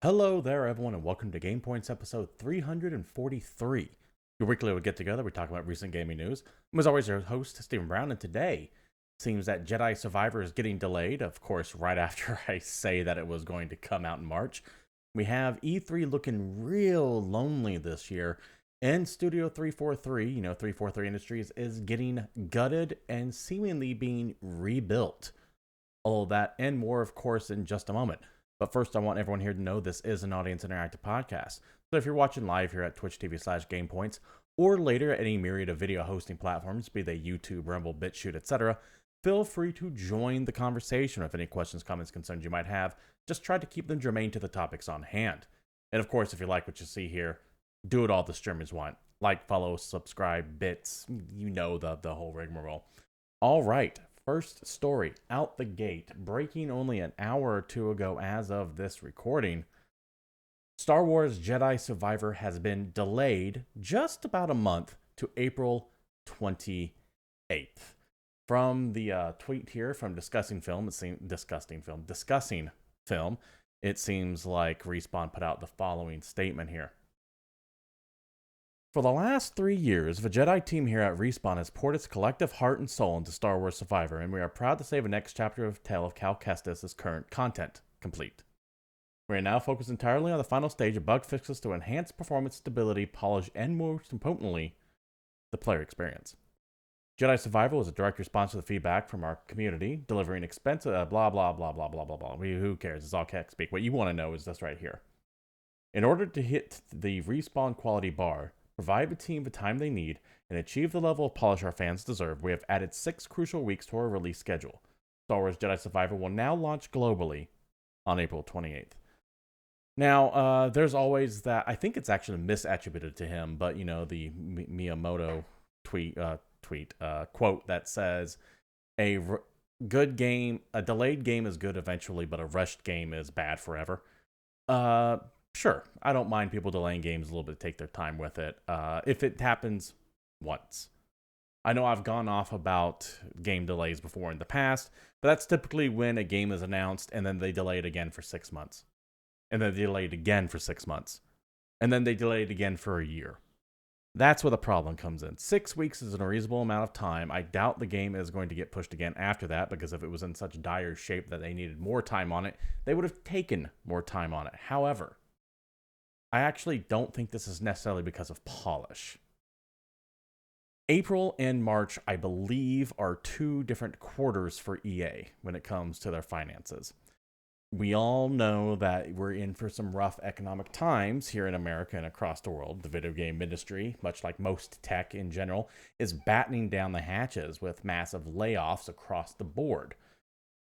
Hello there, everyone, and welcome to GamePoints episode 343. Your weekly will get together. We talk about recent gaming news. I'm, as always, your host, Stephen Brown, and today seems that Jedi Survivor is getting delayed. Of course, right after I say that it was going to come out in March. We have E3 looking real lonely this year, and Studio 343, 343 Industries, is getting gutted and seemingly being rebuilt. All of that and more, of course, in just a moment. But first, I want everyone here to know this is an audience interactive podcast. So if you're watching live here at Twitch TV/GamePoints, or later at any myriad of video hosting platforms, be they YouTube, Rumble, BitChute, etc., feel free to join the conversation with any questions, comments, concerns you might have. Just try to keep them germane to the topics on hand. And of course, if you like what you see here, do it all the streamers want. Like, follow, subscribe, bits, you know the whole rigmarole. All right. First story out the gate, breaking only an hour or two ago as of this recording. Star Wars Jedi Survivor has been delayed just about a month to April 28th. From the tweet here from Discussing Film, it seems discussing film. It seems like Respawn put out the following statement here. For the last 3 years, the Jedi team here at Respawn has poured its collective heart and soul into Star Wars Survivor, and we are proud to say the next chapter of Tale of Cal Kestis' current content complete. We are now focused entirely on the final stage of bug fixes to enhance performance, stability, polish, and most importantly, the player experience. Jedi Survivor was a direct response to the feedback from our community, delivering expensive blah blah blah blah blah blah blah. Who cares? It's all tech speak. What you want to know is this right here. In order to hit the Respawn quality bar, provide the team the time they need, and achieve the level of polish our fans deserve, we have added 6 crucial weeks to our release schedule. Star Wars Jedi Survivor will now launch globally on April 28th. Now, there's always that, I think it's actually misattributed to him, but, the Miyamoto quote that says, a delayed game is good eventually, but a rushed game is bad forever. Sure, I don't mind people delaying games a little bit to take their time with it, if it happens once. I know I've gone off about game delays before in the past, but that's typically when a game is announced and then they delay it again for 6 months. And then they delay it again for 6 months. And then they delay it again for a year. That's where the problem comes in. 6 weeks is an unreasonable amount of time. I doubt the game is going to get pushed again after that, because if it was in such dire shape that they needed more time on it, they would have taken more time on it. However, I actually don't think this is necessarily because of polish. April and March, I believe, are 2 different quarters for EA when it comes to their finances. We all know that we're in for some rough economic times here in America and across the world. The video game industry, much like most tech in general, is battening down the hatches with massive layoffs across the board.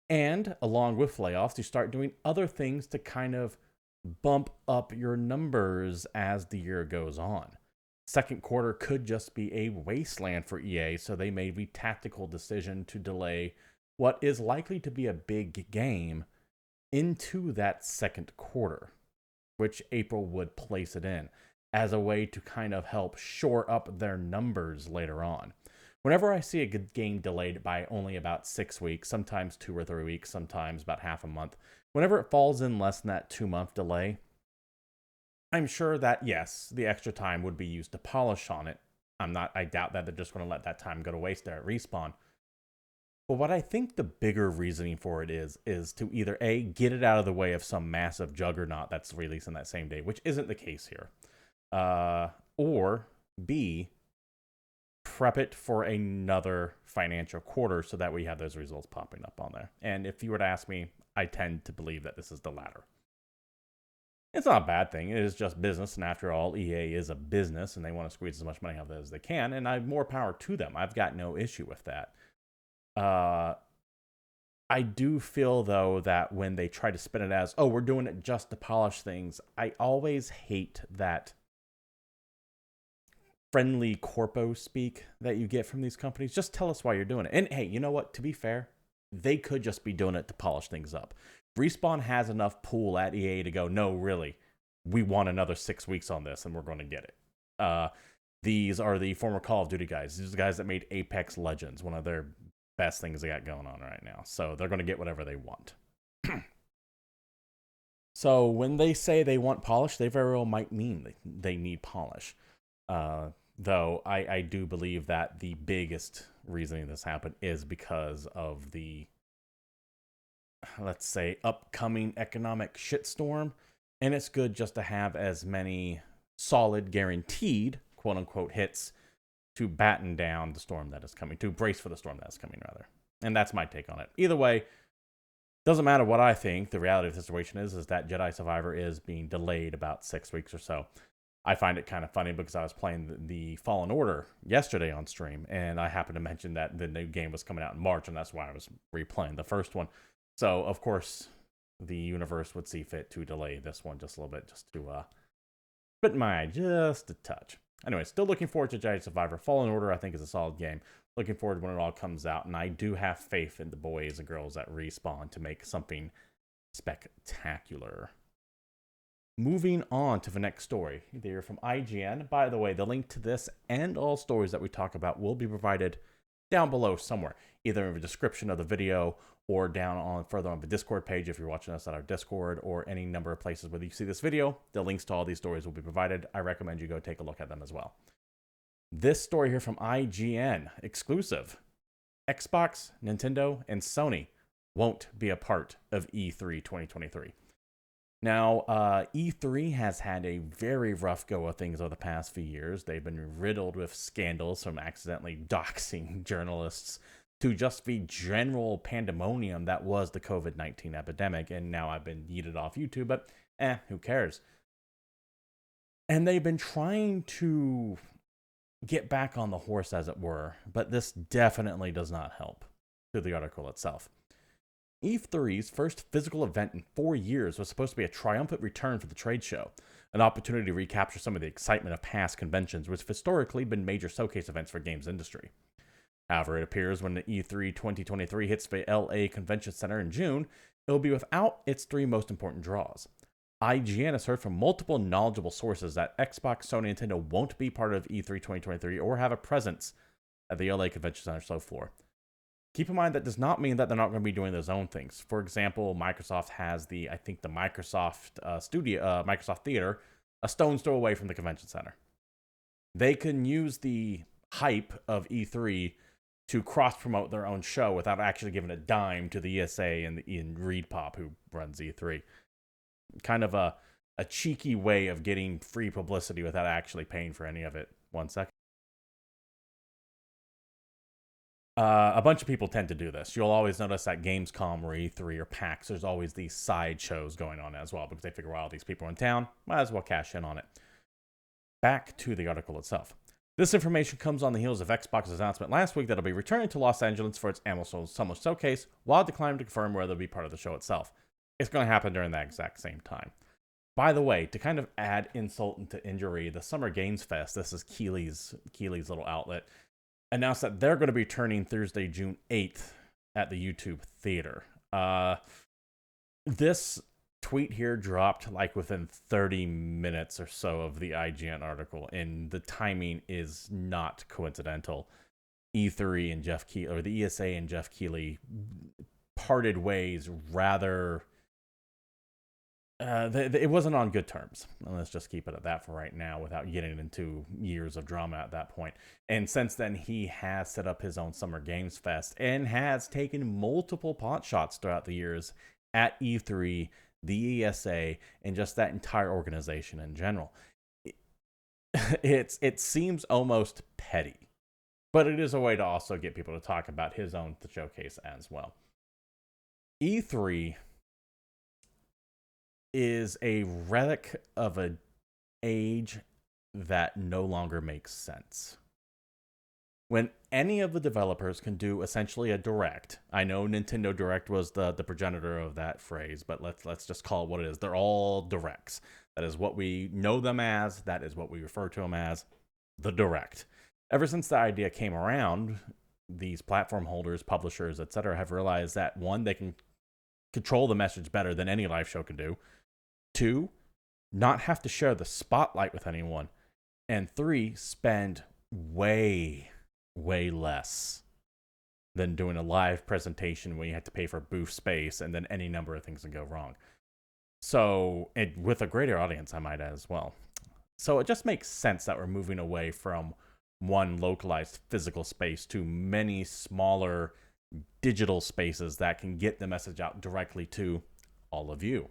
And along with layoffs, you start doing other things to kind of bump up your numbers as the year goes on. Second quarter could just be a wasteland for EA, so they made the tactical decision to delay what is likely to be a big game into that second quarter, which April would place it in, as a way to kind of help shore up their numbers later on. Whenever I see a good game delayed by only about 6 weeks, sometimes 2 or 3 weeks, sometimes about half a month, whenever it falls in less than that 2-month delay, I'm sure that, yes, the extra time would be used to polish on it. I doubt that they're just going to let that time go to waste there at Respawn. But what I think the bigger reasoning for it is to either A, get it out of the way of some massive juggernaut that's releasing that same day, which isn't the case here. Or B, prep it for another financial quarter so that we have those results popping up on there. And if you were to ask me, I tend to believe that this is the latter. It's not a bad thing. It is just business, and after all, EA is a business, and they want to squeeze as much money out of it as they can, and I have more power to them. I've got no issue with that. I do feel, though, that when they try to spin it as, oh, we're doing it just to polish things, I always hate that friendly corpo speak that you get from these companies. Just tell us why you're doing it. And hey, you know what? To be fair, they could just be doing it to polish things up. Respawn has enough pull at EA to go, no, really, we want another 6 weeks on this, and we're going to get it. These are the former Call of Duty guys. These are the guys that made Apex Legends, one of their best things they got going on right now. So they're going to get whatever they want. So when they say they want polish, they very well might mean they need polish. Though I do believe that the biggest reasoning this happened is because of the, let's say, upcoming economic shitstorm. And it's good just to have as many solid, guaranteed, quote unquote, hits to batten down the storm that is coming, to brace for the storm that is coming, rather. And that's my take on it. Either way, doesn't matter what I think. The reality of the situation is that Jedi Survivor is being delayed about 6 weeks or so. I find it kind of funny because I was playing the Fallen Order yesterday on stream, and I happened to mention that the new game was coming out in March, and that's why I was replaying the first one. So, of course, the universe would see fit to delay this one just a little bit, just to put my eye just a touch. Anyway, still looking forward to Jedi Survivor. Fallen Order, I think, is a solid game. Looking forward when it all comes out, and I do have faith in the boys and girls at Respawn to make something spectacular. Moving on to the next story. They're from IGN. By the way, the link to this and all stories that we talk about will be provided down below somewhere, either in the description of the video or down on further on the Discord page if you're watching us at our Discord, or any number of places where you see this video. The links to all these stories will be provided. I recommend you go take a look at them as well. This story here from IGN, exclusive. Xbox, Nintendo, and Sony won't be a part of E3 2023. Now, E3 has had a very rough go of things over the past few years. They've been riddled with scandals, from accidentally doxing journalists to just the general pandemonium that was the COVID-19 epidemic. And now I've been yeeted off YouTube, but who cares? And they've been trying to get back on the horse, as it were, but this definitely does not help, to the article itself. E3's first physical event in 4 years was supposed to be a triumphant return for the trade show, an opportunity to recapture some of the excitement of past conventions, which have historically been major showcase events for games industry. However, it appears when the E3 2023 hits the LA Convention Center in June, it will be without its 3 most important draws. IGN has heard from multiple knowledgeable sources that Xbox, Sony, and Nintendo won't be part of E3 2023 or have a presence at the LA Convention Center show floor. Keep in mind that does not mean that they're not going to be doing their own things. For example, Microsoft has the Microsoft Microsoft Theater, a stone's throw away from the convention center. They can use the hype of E3 to cross-promote their own show without actually giving a dime to the ESA and the Ian Reed Pop who runs E3. Kind of a cheeky way of getting free publicity without actually paying for any of it. 1 second. A bunch of people tend to do this. You'll always notice at Gamescom or E3 or PAX, there's always these side shows going on as well, because they figure, well, these people are in town, might as well cash in on it. Back to the article itself. This information comes on the heels of Xbox's announcement last week that it'll be returning to Los Angeles for its annual Summer Showcase, while declining to confirm whether it'll be part of the show itself. It's going to happen during that exact same time. By the way, to kind of add insult into injury, the Summer Games Fest, this is Keeley's little outlet, announced that they're going to be returning Thursday, June 8th at the YouTube Theater. This tweet here dropped like within 30 minutes or so of the IGN article, and the timing is not coincidental. E3 and Jeff Keighley, or the ESA and Jeff Keighley, parted ways rather... it wasn't on good terms. Let's just keep it at that for right now without getting into years of drama at that point. And since then, he has set up his own Summer Games Fest and has taken multiple pot shots throughout the years at E3, the ESA, and just that entire organization in general. It seems almost petty, but it is a way to also get people to talk about his own showcase as well. E3 is a relic of an age that no longer makes sense. When any of the developers can do essentially a direct, I know Nintendo Direct was the progenitor of that phrase, but let's just call it what it is. They're all directs. That is what we know them as. That is what we refer to them as, the direct. Ever since the idea came around, these platform holders, publishers, etc., have realized that 1, they can control the message better than any live show can do. 2, not have to share the spotlight with anyone. And 3, spend way less than doing a live presentation where you have to pay for booth space and then any number of things can go wrong. So, and with a greater audience, I might add as well. So it just makes sense that we're moving away from one localized physical space to many smaller digital spaces that can get the message out directly to all of you,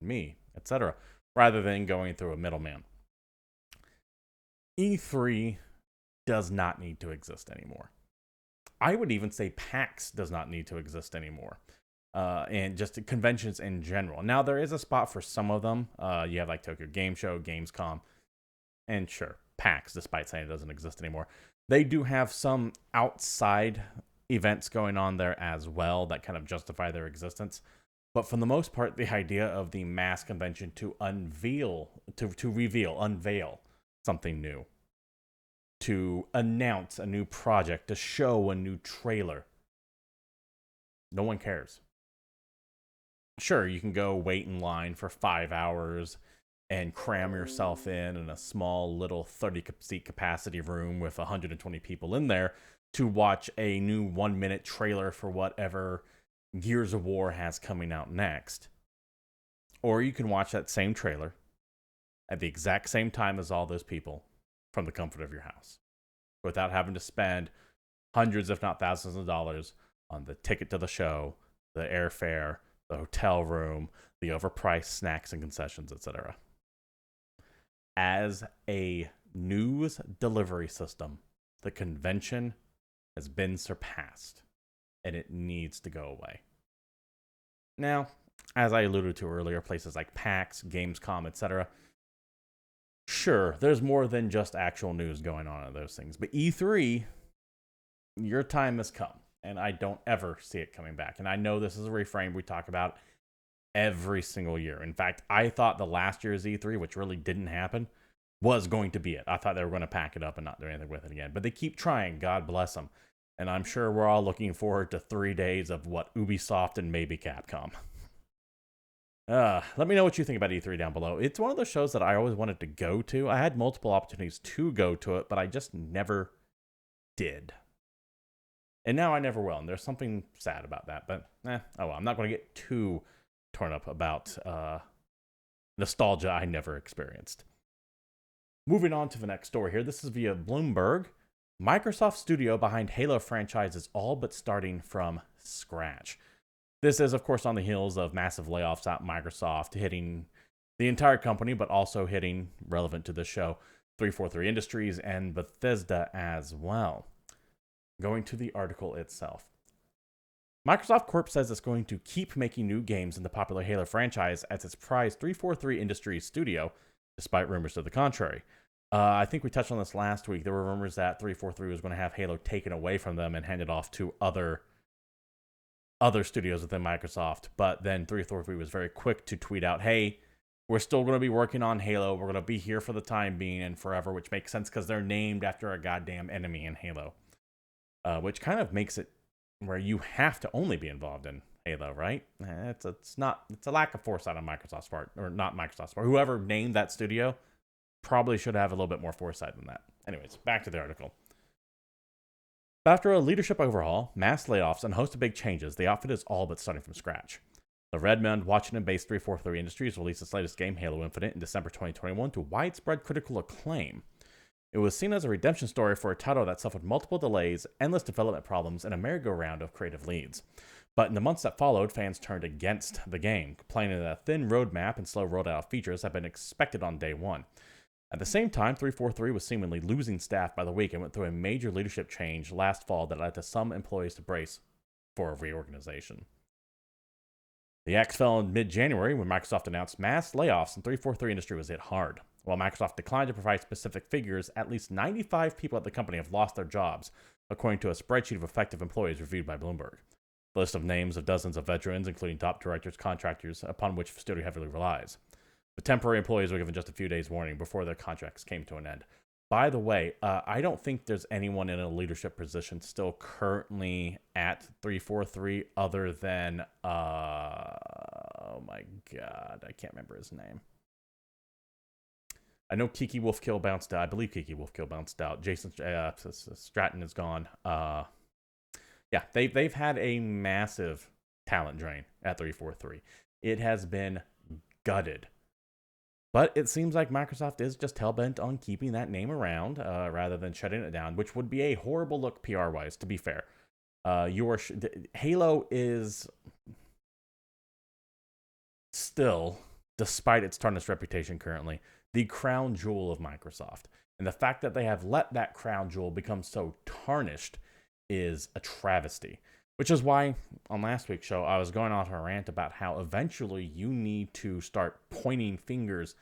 me, etc., rather than going through a middleman. E3 does not need to exist anymore. I would even say PAX does not need to exist anymore. And just conventions in general. Now, there is a spot for some of them. You have like Tokyo Game Show, Gamescom, and sure, PAX, despite saying it doesn't exist anymore. They do have some outside events going on there as well that kind of justify their existence. But for the most part, the idea of the mass convention to unveil something new, to announce a new project, to show a new trailer, no one cares. Sure, you can go wait in line for 5 hours and cram yourself in a small little 30-seat capacity room with 120 people in there to watch a new 1-minute trailer for whatever Gears of War has coming out next. Or you can watch that same trailer at the exact same time as all those people from the comfort of your house without having to spend hundreds, if not thousands of dollars on the ticket to the show, the airfare, the hotel room, the overpriced snacks and concessions, etc. As a news delivery system, the convention has been surpassed, and it needs to go away. Now, as I alluded to earlier, places like PAX, Gamescom, etc., sure, there's more than just actual news going on in those things. But E3, your time has come, and I don't ever see it coming back. And I know this is a reframe we talk about every single year. In fact, I thought the last year's E3, which really didn't happen, was going to be it. I thought they were going to pack it up and not do anything with it again. But they keep trying. God bless them. And I'm sure we're all looking forward to 3 days of what, Ubisoft and maybe Capcom. Let me know what you think about E3 down below. It's one of those shows that I always wanted to go to. I had multiple opportunities to go to it, but I just never did. And now I never will. And there's something sad about that. But, oh well. I'm not going to get too torn up about nostalgia I never experienced. Moving on to the next story here. This is via Bloomberg. Microsoft studio behind Halo franchise is all but starting from scratch. This is, of course, on the heels of massive layoffs at Microsoft, hitting the entire company, but also hitting, relevant to the show, 343 Industries and Bethesda as well. Going to the article itself. Microsoft Corp says it's going to keep making new games in the popular Halo franchise as its prized 343 Industries studio, despite rumors to the contrary. I think we touched on this last week. There were rumors that 343 was going to have Halo taken away from them and handed off to other studios within Microsoft. But then 343 was very quick to tweet out, hey, we're still going to be working on Halo. We're going to be here for the time being and forever, which makes sense because they're named after a goddamn enemy in Halo. Which kind of makes it where you have to only be involved in Halo, right? It's a lack of foresight on Microsoft's part, or not Microsoft's part. Whoever named that studio probably should have a little bit more foresight than that. Anyways, back to the article. After a leadership overhaul, mass layoffs, and a host of big changes, the outfit is all but starting from scratch. The Redmond, Washington-based 343 Industries released its latest game, Halo Infinite, in December 2021 to widespread critical acclaim. It was seen as a redemption story for a title that suffered multiple delays, endless development problems, and a merry-go-round of creative leads. But in the months that followed, fans turned against the game, complaining that a thin roadmap and slow rolled-out of features had been expected on day one. At the same time, 343 was seemingly losing staff by the week and went through a major leadership change last fall that led to some employees to brace for a reorganization. The axe fell in mid-January when Microsoft announced mass layoffs and 343 Industry was hit hard. While Microsoft declined to provide specific figures, at least 95 people at the company have lost their jobs, according to a spreadsheet of affected employees reviewed by Bloomberg. The list of names of dozens of veterans, including top directors, contractors, upon which the studio heavily relies. The temporary employees were given just a few days' warning before their contracts came to an end. By the way, I don't think there's anyone in a leadership position still currently at 343 other than, oh my god, I can't remember his name. I know Kiki Wolfkill bounced out. I believe Kiki Wolfkill bounced out. Jason Stratton is gone. Yeah, they've had a massive talent drain at 343. It has been gutted. But it seems like Microsoft is just hell-bent on keeping that name around rather than shutting it down, which would be a horrible look PR-wise, to be fair. Halo is still, despite its tarnished reputation currently, the crown jewel of Microsoft. And the fact that they have let that crown jewel become so tarnished is a travesty. Which is why, on last week's show, I was going on a rant about how eventually you need to start pointing fingers,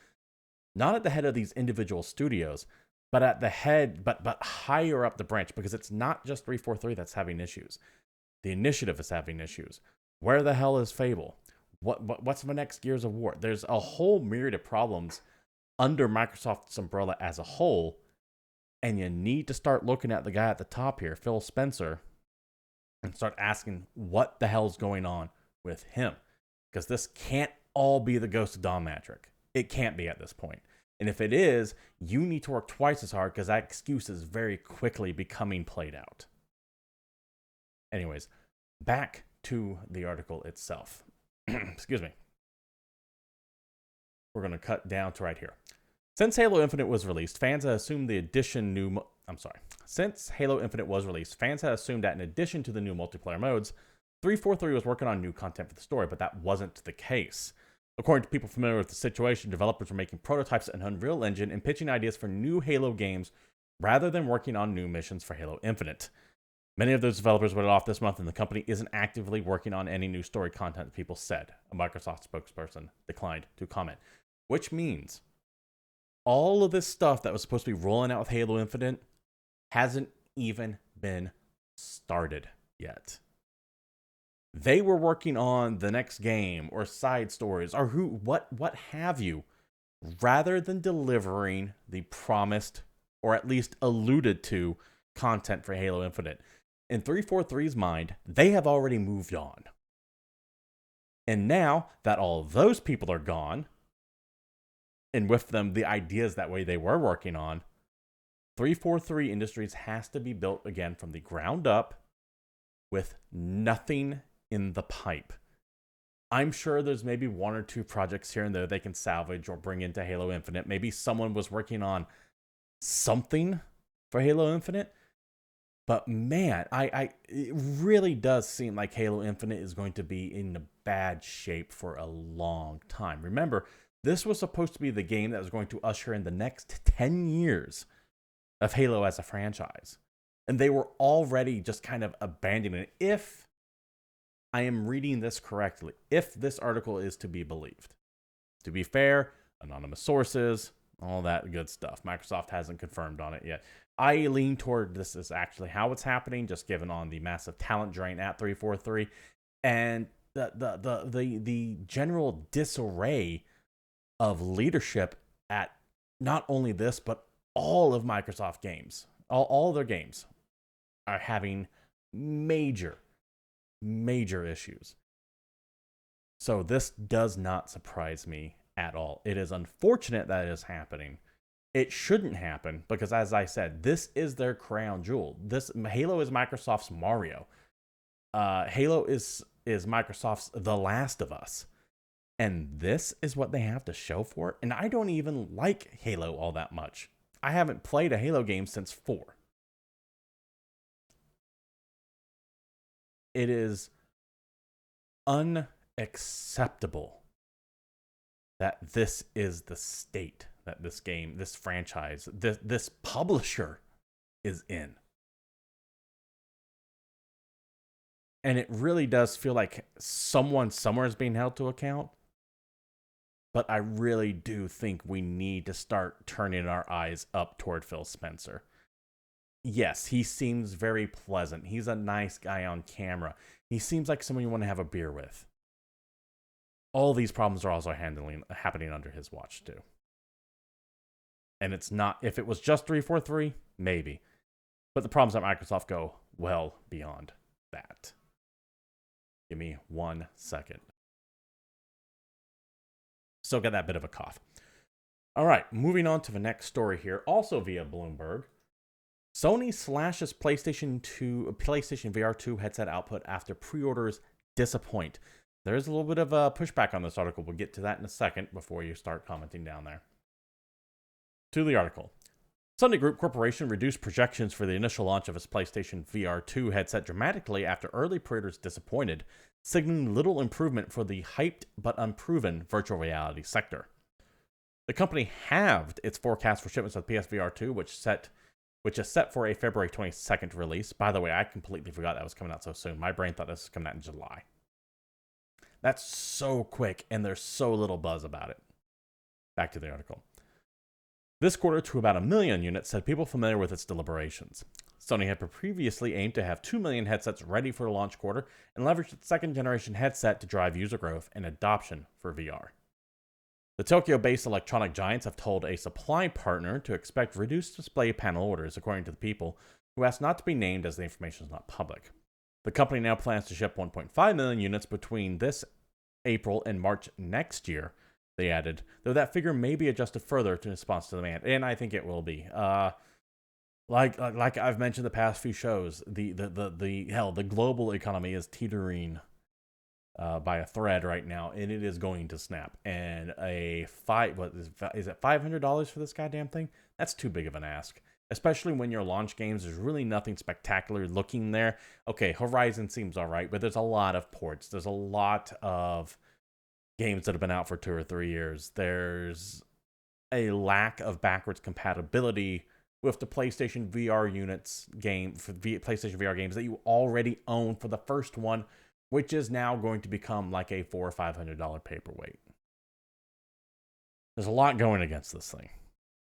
not at the head of these individual studios, but at the head, but higher up the branch, because it's not just 343 that's having issues. The initiative is having issues. Where the hell is Fable? What's the next Gears of War? There's a whole myriad of problems under Microsoft's umbrella as a whole, and you need to start looking at the guy at the top here, Phil Spencer, and start asking what the hell's going on with him. Because this can't all be the ghost of Don Matrick. It can't be at this point. And if it is, you need to work twice as hard because that excuse is very quickly becoming played out. Anyways, back to the article itself. Excuse me. We're going to cut down to right here. Since Halo Infinite was released, fans had assumed Since Halo Infinite was released, fans had assumed that in addition to the new multiplayer modes, 343 was working on new content for the story, but that wasn't the case. According to people familiar with the situation, developers were making prototypes in Unreal Engine and pitching ideas for new Halo games rather than working on new missions for Halo Infinite. Many of those developers went off this month, and the company isn't actively working on any new story content, people said. A Microsoft spokesperson declined to comment, which means all of this stuff that was supposed to be rolling out with Halo Infinite hasn't even been started yet. They were working on the next game or side stories or what have you, rather than delivering the promised or at least alluded to content for Halo Infinite. In 343's mind, they have already moved on. And now that all of those people are gone, and with them the ideas that way they were working on, 343 Industries has to be built again from the ground up with nothing in the pipe. I'm sure there's maybe one or two projects here and there they can salvage or bring into Halo Infinite. Maybe someone was working on something for Halo Infinite. But man, it really does seem like Halo Infinite is going to be in a bad shape for a long time. Remember, this was supposed to be the game that was going to usher in the next 10 years of Halo as a franchise. And they were already just kind of abandoning it. If I am reading this correctly, if this article is to be believed. To be fair, anonymous sources, all that good stuff. Microsoft hasn't confirmed on it yet. I lean toward this is actually how it's happening, just given on the massive talent drain at 343 and the general disarray of leadership at not only this, but all of Microsoft games. All their games are having major issues. So this does not surprise me at all. It is unfortunate that it is happening. It shouldn't happen because, as I said, this is their crown jewel. Halo is Microsoft's Mario. Halo is Microsoft's The Last of Us. And this is what they have to show for it. And I don't even like Halo all that much. I haven't played a Halo game since 4. It is unacceptable that this is the state that this game, this franchise, this publisher is in. And it really does feel like someone somewhere is being held to account. But I really do think we need to start turning our eyes up toward Phil Spencer. Yes, he seems very pleasant. He's a nice guy on camera. He seems like someone you want to have a beer with. All these problems are also happening under his watch too. And it's not, if it was just 343, maybe. But the problems at Microsoft go well beyond that. Give me 1 second. Still got that bit of a cough. All right, moving on to the next story here, also via Bloomberg. Sony slashes PlayStation VR 2 headset output after pre-orders disappoint. There's a little bit of a pushback on this article. We'll get to that in a second before you start commenting down there. To the article. Sony Group Corporation reduced projections for the initial launch of its PlayStation VR 2 headset dramatically after early pre-orders disappointed, signaling little improvement for the hyped but unproven virtual reality sector. The company halved its forecast for shipments of PSVR 2, which is set for a February 22nd release. By the way, I completely forgot that was coming out so soon. My brain thought this was coming out in July. That's so quick, and there's so little buzz about it. Back to the article. This quarter to about 1 million units, said people familiar with its deliberations. Sony had previously aimed to have 2 million headsets ready for the launch quarter and leveraged its second-generation headset to drive user growth and adoption for VR. The Tokyo-based electronic giants have told a supply partner to expect reduced display panel orders, according to the people, who asked not to be named as the information is not public. The company now plans to ship 1.5 million units between this April and March next year, they added, though that figure may be adjusted further in response to demand, and I think it will be. Like I've mentioned the past few shows, the global economy is teetering by a thread right now, and it is going to snap. And is it $500 for this goddamn thing? That's too big of an ask, especially when your launch games, there's really nothing spectacular looking there. Okay, Horizon seems all right, but there's a lot of ports. There's a lot of games that have been out for 2 or 3 years. There's a lack of backwards compatibility with the PlayStation VR PlayStation VR games that you already own for the first one, which is now going to become like a $400 or $500 paperweight. There's a lot going against this thing,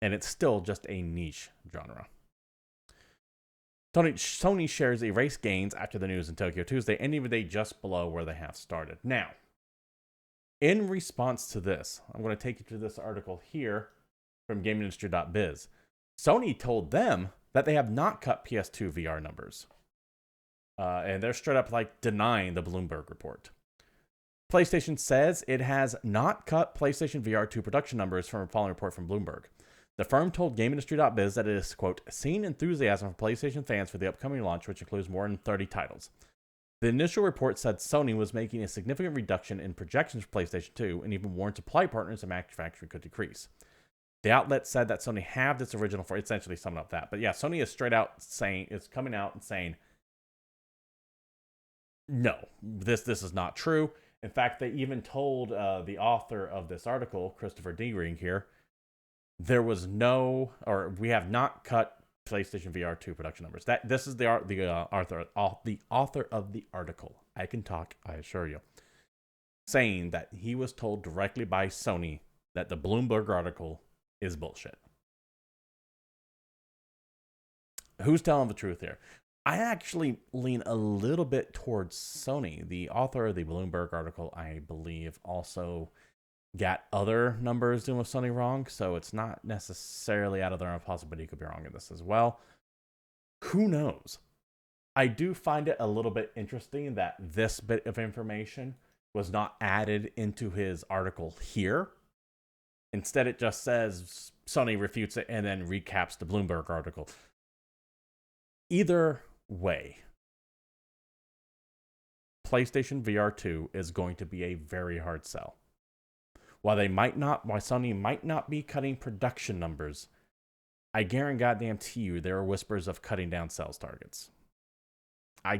and it's still just a niche genre. Sony shares erased gains after the news in Tokyo Tuesday, ending the day just below where they have started. Now, in response to this, I'm going to take you to this article here from GameIndustry.biz. Sony told them that they have not cut PS2 VR numbers. And they're straight up like denying the Bloomberg report. PlayStation says it has not cut PlayStation VR 2 production numbers from a following report from Bloomberg. The firm told GameIndustry.biz that it is, quote, seeing enthusiasm for PlayStation fans for the upcoming launch, which includes more than 30 titles. The initial report said Sony was making a significant reduction in projections for PlayStation 2 and even warned supply partners and manufacturing could decrease. The outlet said that Sony halved its original for essentially summing up that. But yeah, Sony is straight out saying, it's coming out and saying, no, this is not true. In fact, they even told the author of this article, Christopher D. here, we have not cut PlayStation VR 2 production numbers. This is the author of the article. I can talk, I assure you. Saying that he was told directly by Sony that the Bloomberg article is bullshit. Who's telling the truth here? I actually lean a little bit towards Sony. The author of the Bloomberg article, I believe, also got other numbers doing with Sony wrong, so it's not necessarily out of the realm of possibility he could be wrong in this as well. Who knows? I do find it a little bit interesting that this bit of information was not added into his article here. Instead, it just says Sony refutes it and then recaps the Bloomberg article. Either way, PlayStation VR 2 is going to be a very hard sell. While Sony might not be cutting production numbers, I guarantee you there are whispers of cutting down sales targets. I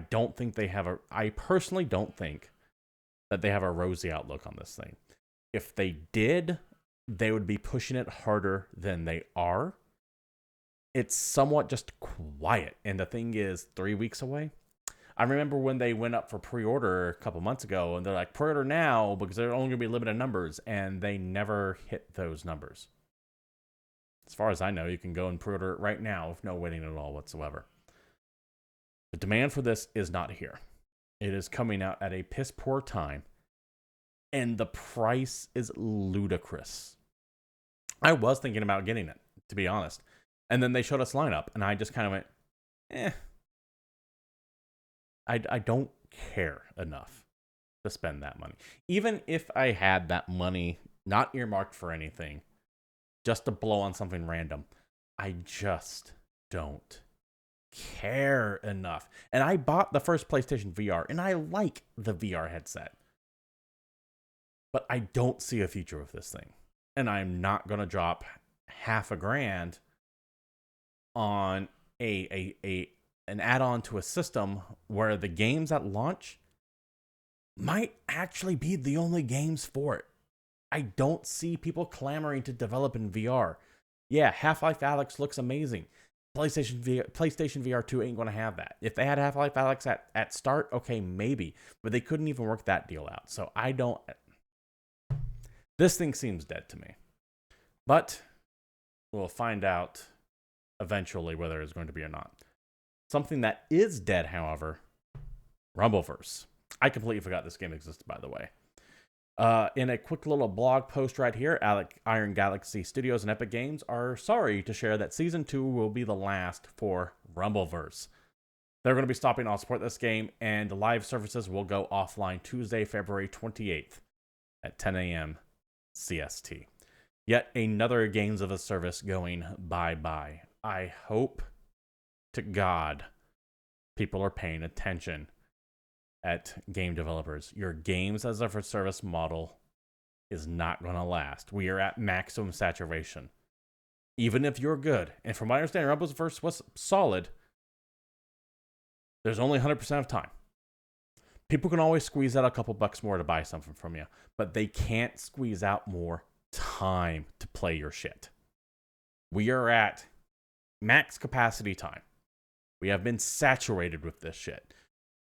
personally don't think that they have a rosy outlook on this thing. If they did, they would be pushing it harder than they are. It's somewhat just quiet, and the thing is 3 weeks away. I remember when they went up for pre-order a couple months ago, and they're like, pre-order now because they're only going to be limited numbers, and they never hit those numbers. As far as I know, you can go and pre-order it right now with no waiting at all whatsoever. The demand for this is not here. It is coming out at a piss-poor time, and the price is ludicrous. I was thinking about getting it, to be honest. And then they showed us lineup, and I just kind of went, I don't care enough to spend that money. Even if I had that money not earmarked for anything, just to blow on something random, I just don't care enough. And I bought the first PlayStation VR, and I like the VR headset. But I don't see a future with this thing. And I'm not going to drop $500,000 on an add-on to a system where the games at launch might actually be the only games for it. I don't see people clamoring to develop in VR. Yeah, Half-Life Alyx looks amazing. PlayStation VR 2 ain't going to have that. If they had Half-Life Alyx at start, okay, maybe. But they couldn't even work that deal out. So I don't... This thing seems dead to me. But we'll find out eventually whether it's going to be or not. Something that is dead, however, Rumbleverse. I completely forgot this game existed, by the way. In a quick little blog post right here, Iron Galaxy Studios and Epic Games are sorry to share that Season 2 will be the last for Rumbleverse. They're going to be stopping all support this game, and the live services will go offline Tuesday, February 28th at 10 a.m. CST. Yet another Games of a Service going bye-bye. I hope to God people are paying attention at game developers. Your Games as a Service model is not going to last. We are at maximum saturation. Even if you're good, and from my understanding, Rumbleverse was solid, there's only 100% of time. People can always squeeze out a couple bucks more to buy something from you, but they can't squeeze out more time to play your shit. We are at max capacity time. We have been saturated with this shit.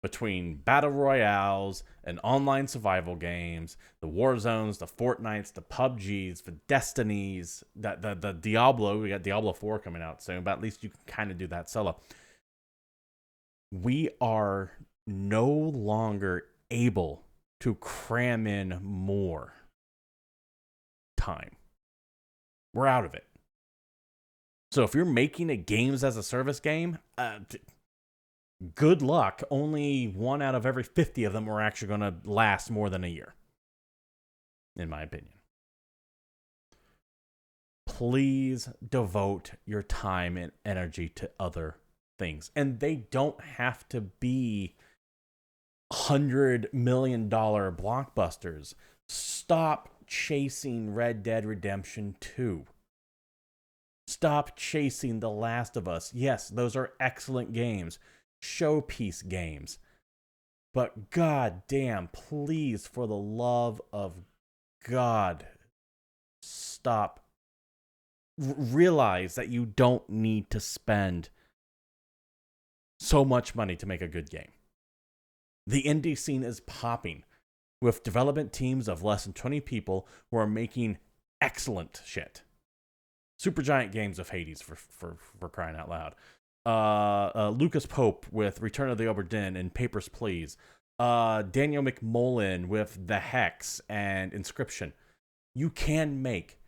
Between battle royales and online survival games, the Warzones, the Fortnites, the PUBGs, the Destinies, the Diablo. We got Diablo 4 coming out soon, but at least you can kind of do that solo. We are no longer able to cram in more time. We're out of it. So if you're making a Games as a Service game, good luck. Only 1 out of every 50 of them are actually going to last more than a year, in my opinion. Please devote your time and energy to other things. And they don't have to be $100 million blockbusters. Stop chasing Red Dead Redemption 2. Stop chasing The Last of Us. Yes, those are excellent games. Showpiece games. But god damn, please, for the love of God, stop. Realize that you don't need to spend so much money to make a good game. The indie scene is popping with development teams of less than 20 people who are making excellent shit. Supergiant Games of Hades, for crying out loud. Lucas Pope with Return of the Obra Dinn and Papers, Please. Daniel McMullen with The Hex and Inscription. You can make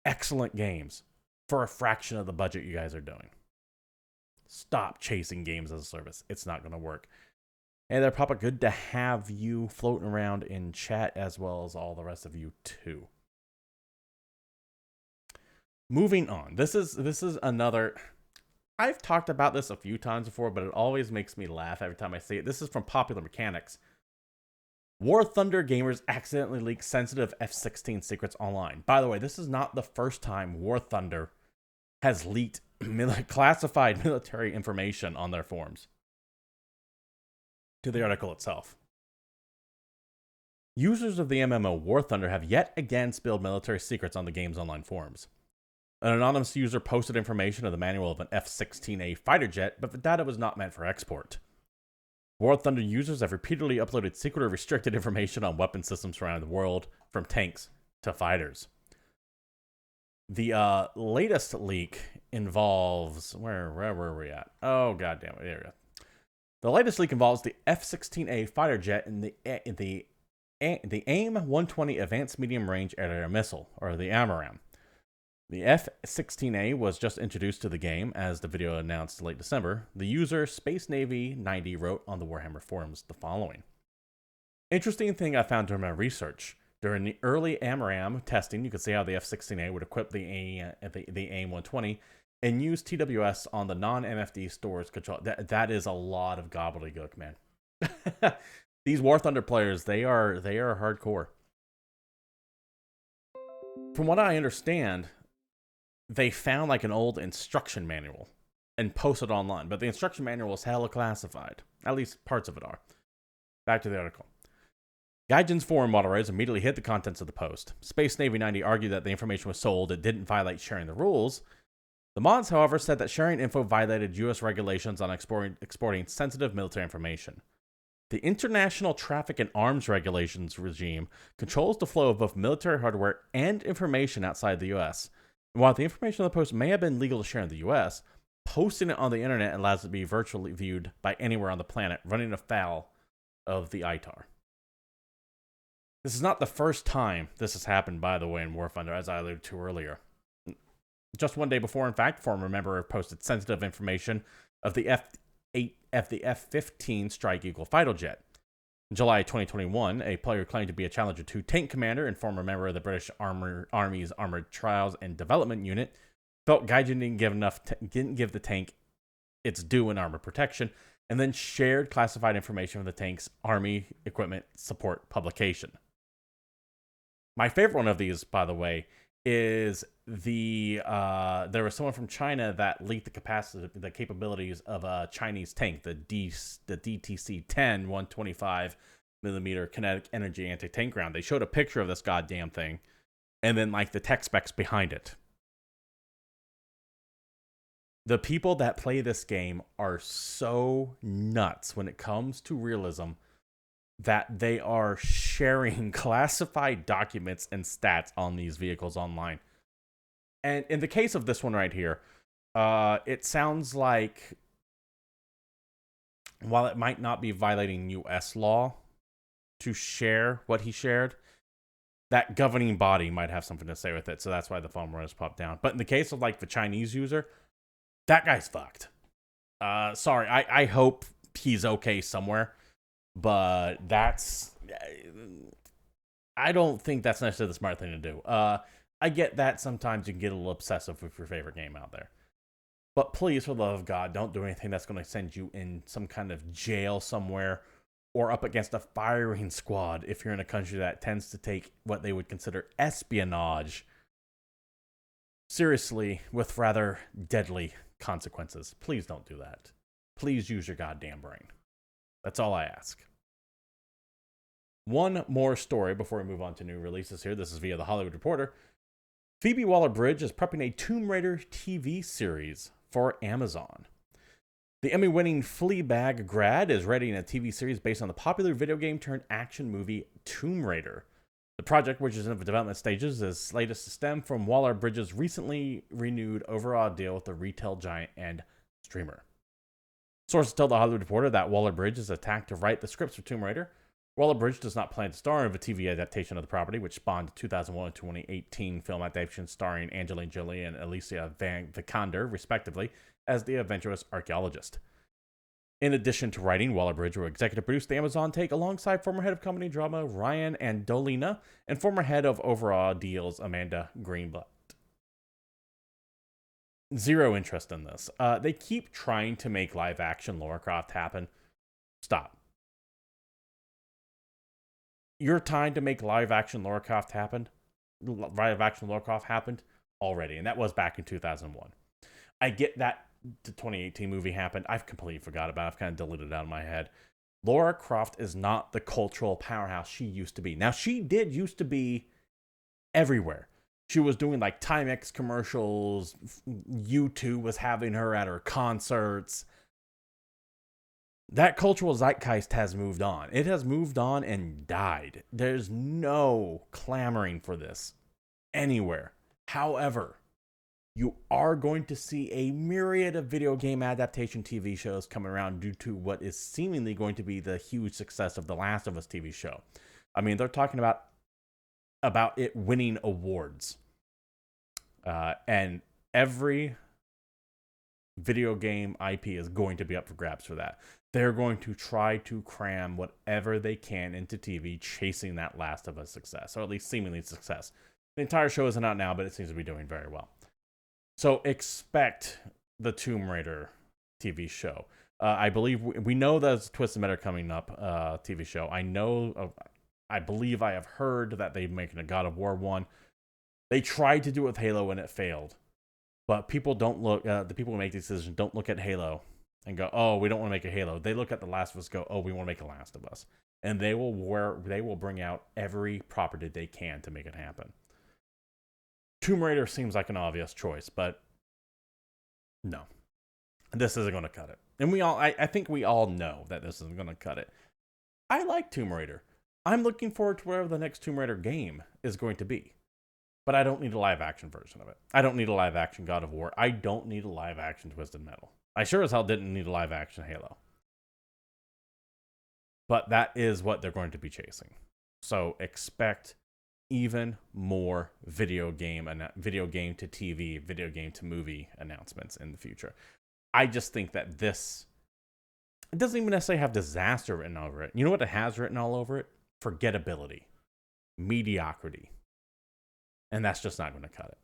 excellent games for a fraction of the budget you guys are doing. Stop chasing Games as a Service. It's not going to work. And they're probably good to have you floating around in chat as well as all the rest of you too. Moving on. This is another... I've talked about this a few times before, but it always makes me laugh every time I see it. This is from Popular Mechanics. War Thunder gamers accidentally leak sensitive F-16 secrets online. By the way, this is not the first time War Thunder has leaked classified military information on their forums. To the article itself. Users of the MMO War Thunder have yet again spilled military secrets on the game's online forums. An anonymous user posted information of the manual of an F-16A fighter jet, but the data was not meant for export. War Thunder users have repeatedly uploaded secret or restricted information on weapon systems around the world, from tanks to fighters. The latest leak involves... Where were we at? Oh, goddamn it. There we go. The latest leak involves the F-16A fighter jet and the AIM-120 Advanced Medium Range Air Missile, or the AMRAAM. The F-16A was just introduced to the game, as the video announced late December. The user Space Navy 90 wrote on the Warhammer forums the following. Interesting thing I found during my research. During the early AMRAAM testing, you could see how the F-16A would equip the AIM-120 and use TWS on the non-MFD stores control. That is a lot of gobbledygook, man. These War Thunder players, they are hardcore. From what I understand, they found like an old instruction manual and posted online, but the instruction manual is hella classified. At least parts of it are. Back to the article. Gaijin's forum moderators immediately hid the contents of the post. Space Navy 90 argued that the information was sold. It didn't violate sharing the rules. The mods, however, said that sharing info violated U.S. regulations on exporting sensitive military information. The International Traffic in Arms Regulations regime controls the flow of both military hardware and information outside the U.S. And while the information on the post may have been legal to share in the U.S., posting it on the internet allows it to be virtually viewed by anywhere on the planet, running afoul of the ITAR. This is not the first time this has happened, by the way, in War Thunder, as I alluded to earlier. Just one day before, in fact, former member posted sensitive information of the F-15 Strike Eagle fighter jet. In July 2021, a player claimed to be a Challenger 2 tank commander and former member of the British Army's Armored Trials and Development Unit felt Gaijin didn't give the tank its due in armor protection, and then shared classified information from the tank's Army Equipment Support publication. My favorite one of these, by the way, is there was someone from China that leaked the capabilities of a Chinese tank, the DTC-10 125 millimeter kinetic energy anti-tank round. They showed a picture of this goddamn thing, and then like the tech specs behind it. The people that play this game are so nuts when it comes to realism that they are sharing classified documents and stats on these vehicles online. And in the case of this one right here, it sounds like, while it might not be violating U.S. law to share what he shared, that governing body might have something to say with it. So that's why the forum was popped down. But in the case of like the Chinese user, that guy's fucked. Sorry, I hope he's okay somewhere. But I don't think that's necessarily the smart thing to do. I get that sometimes you can get a little obsessive with your favorite game out there. But please, for the love of God, don't do anything that's going to send you in some kind of jail somewhere or up against a firing squad if you're in a country that tends to take what they would consider espionage seriously with rather deadly consequences. Please don't do that. Please use your goddamn brain. That's all I ask. One more story before we move on to new releases here. This is via The Hollywood Reporter. Phoebe Waller-Bridge is prepping a Tomb Raider TV series for Amazon. The Emmy-winning Fleabag grad is writing a TV series based on the popular video game turned action movie Tomb Raider. The project, which is in the development stages, is slated to stem from Waller-Bridge's recently renewed overall deal with the retail giant and streamer. Sources tell The Hollywood Reporter that Waller-Bridge is attacked to write the scripts for Tomb Raider. Waller-Bridge does not plan to star in a TV adaptation of the property, which spawned the 2001 and 2018 film adaptation starring Angelina Jolie and Alicia Vikander, respectively, as the adventurous archaeologist. In addition to writing, Waller-Bridge will executive produce the Amazon take alongside former head of company drama Ryan Andolina and former head of overall deals Amanda Greenblatt. Zero interest in this. They keep trying to make live-action Lara Croft happen. Stop. Your time to make live-action Lara Croft happened already, and that was back in 2001. I get that the 2018 movie happened. I've completely forgot about it. I've kind of deleted it out of my head. Lara Croft is not the cultural powerhouse she used to be. Now, she did used to be everywhere. She was doing like Timex commercials. U2 was having her at her concerts. That cultural zeitgeist has moved on. It has moved on and died. There's no clamoring for this anywhere. However, you are going to see a myriad of video game adaptation TV shows coming around due to what is seemingly going to be the huge success of The Last of Us TV show. I mean, they're talking about it winning awards. And every video game IP is going to be up for grabs for that. They're going to try to cram whatever they can into TV, chasing that Last of Us success, or at least seemingly success. The entire show isn't out now, but it seems to be doing very well. So expect the Tomb Raider TV show. I believe we know there's Twisted Metal coming up TV show. I believe I have heard that they're making a God of War one. They tried to do it with Halo and it failed. But people don't look, the people who make these decisions don't look at Halo and go, oh, we don't want to make a Halo. They look at The Last of Us, go, oh, we want to make a Last of Us. And they will bring out every property they can to make it happen. Tomb Raider seems like an obvious choice, but no. This isn't going to cut it. And I think we all know that this isn't going to cut it. I like Tomb Raider. I'm looking forward to whatever the next Tomb Raider game is going to be. But I don't need a live action version of it. I don't need a live action God of War. I don't need a live action Twisted Metal. I sure as hell didn't need a live action Halo. But that is what they're going to be chasing. So expect even more video game to TV, video game to movie announcements in the future. I just think that it doesn't even necessarily have disaster written over it. You know what it has written all over it? Forgettability. Mediocrity. And that's just not going to cut it.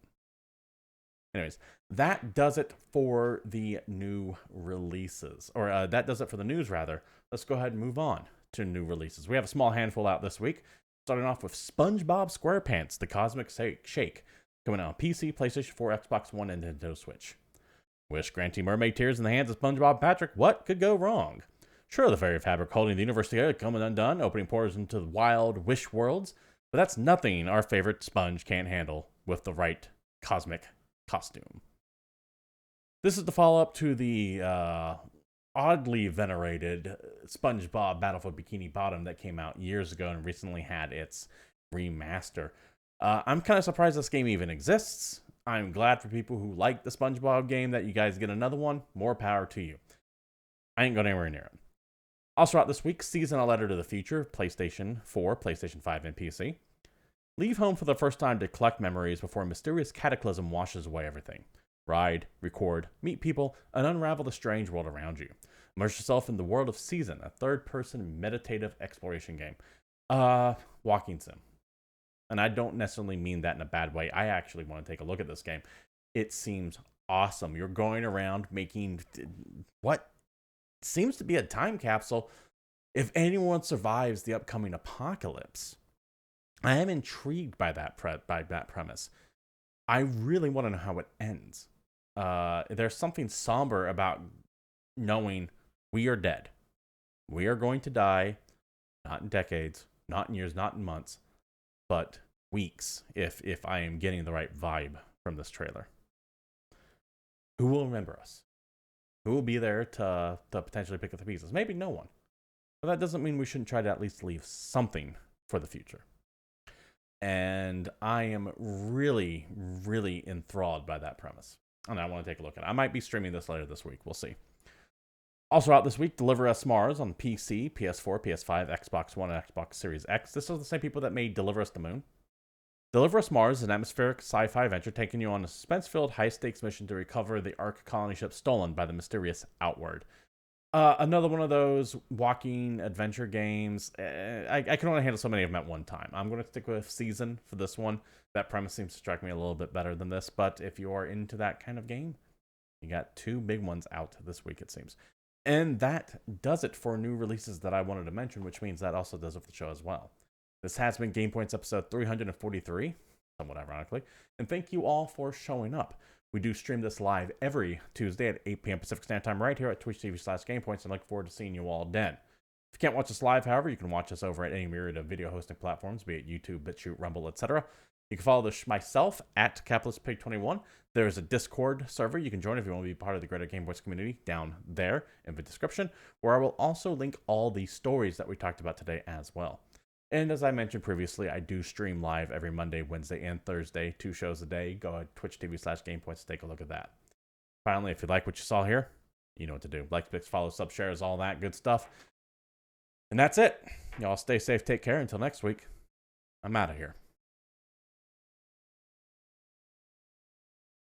Anyways, that does it for the new releases. Or that does it for the news, rather. Let's go ahead and move on to new releases. We have a small handful out this week. Starting off with SpongeBob SquarePants, The Cosmic Shake. Coming out on PC, PlayStation 4, Xbox One, and Nintendo Switch. Wish granting mermaid tears in the hands of SpongeBob Patrick. What could go wrong? Sure, the fairy fabric holding the universe together coming undone, opening portals into the wild wish worlds. But that's nothing our favorite sponge can't handle with the right cosmic costume. This is the follow-up to the oddly venerated SpongeBob Battle for Bikini Bottom that came out years ago and recently had its remaster. I'm kind of surprised this game even exists. I'm glad for people who like the SpongeBob game that you guys get another one. More power to you. I ain't going anywhere near it. Also out this week, Season A Letter to the Future, PlayStation 4, PlayStation 5, and PC. Leave home for the first time to collect memories before a mysterious cataclysm washes away everything. Ride, record, meet people, and unravel the strange world around you. Immerse yourself in the world of Season, a third-person meditative exploration game. Walking sim. And I don't necessarily mean that in a bad way. I actually want to take a look at this game. It seems awesome. You're going around making what seems to be a time capsule if anyone survives the upcoming apocalypse. I am intrigued by that premise. I really want to know how it ends. There's something somber about knowing we are dead. We are going to die, not in decades, not in years, not in months, but weeks, if I am getting the right vibe from this trailer. Who will remember us? Who will be there to potentially pick up the pieces? Maybe no one. But that doesn't mean we shouldn't try to at least leave something for the future. And I am really, really enthralled by that premise. And I want to take a look at it. I might be streaming this later this week. We'll see. Also out this week, Deliver Us Mars on PC, PS4, PS5, Xbox One, and Xbox Series X. This is the same people that made Deliver Us the Moon. Deliver Us Mars is an atmospheric sci-fi adventure taking you on a suspense-filled, high-stakes mission to recover the Ark colony ship stolen by the mysterious Outward. Another one of those walking adventure games. I can only handle so many of them at one time. I'm going to stick with Season for this one. That premise seems to strike me a little bit better than this, but if you are into that kind of game, you got two big ones out this week, it seems. And that does it for new releases that I wanted to mention, which means that also does it for the show as well. This has been GamePoints episode 343, somewhat ironically, and thank you all for showing up. We do stream this live every Tuesday at 8 p.m. Pacific Standard Time right here at twitch.tv/GamePoints, and look forward to seeing you all then. If you can't watch us live, however, you can watch us over at any myriad of video hosting platforms, be it YouTube, BitChute, Rumble, etc. You can follow myself at CapitalistPig21. There is a Discord server you can join if you want to be part of the greater GamePoints community down there in the description, where I will also link all the stories that we talked about today as well. And as I mentioned previously, I do stream live every Monday, Wednesday, and Thursday, 2 shows a day. Go ahead, twitch.tv/GamePoints to take a look at that. Finally, if you like what you saw here, you know what to do. Like, picks, follow, sub, shares, all that good stuff. And that's it. Y'all stay safe, take care. Until next week, I'm out of here.